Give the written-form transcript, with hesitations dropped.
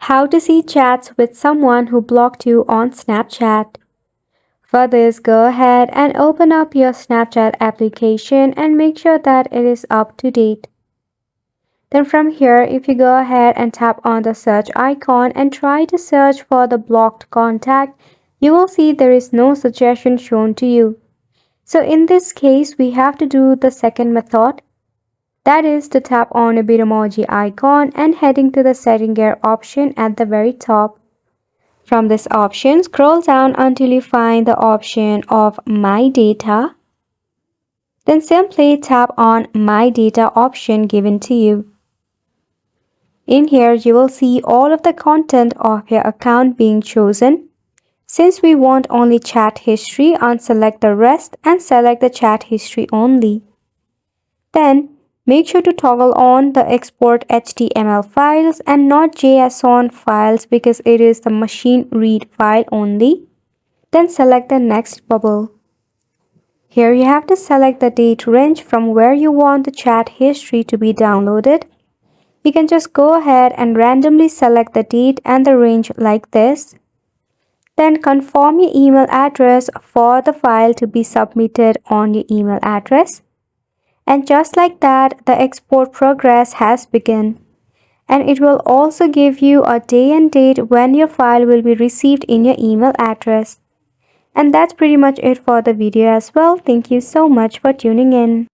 How to see chats with someone who blocked you on Snapchat. For this, go ahead and open up your Snapchat application and make sure that it is up to date. Then from here, if you go ahead and tap on the search icon and try to search for the blocked contact, you will see there is no suggestion shown to you. So in this case, we have to do the second method. That is to tap on a Bitmoji icon and heading to the setting gear option at the very top. From this option, scroll down until you find the option of My Data. Then simply tap on My Data option given to you. In here, you will see all of the content of your account being chosen. Since we want only chat history, unselect the rest and select the chat history only. Then, make sure to toggle on the export HTML files and not JSON files because it is the machine read file only. Then select the next bubble. Here you have to select the date range from where you want the chat history to be downloaded. You can just go ahead and randomly select the date and the range like this. Then confirm your email address for the file to be submitted on your email address. And just like that, the export progress has begun. And it will also give you a day and date when your file will be received in your email address. And that's pretty much it for the video as well. Thank you so much for tuning in.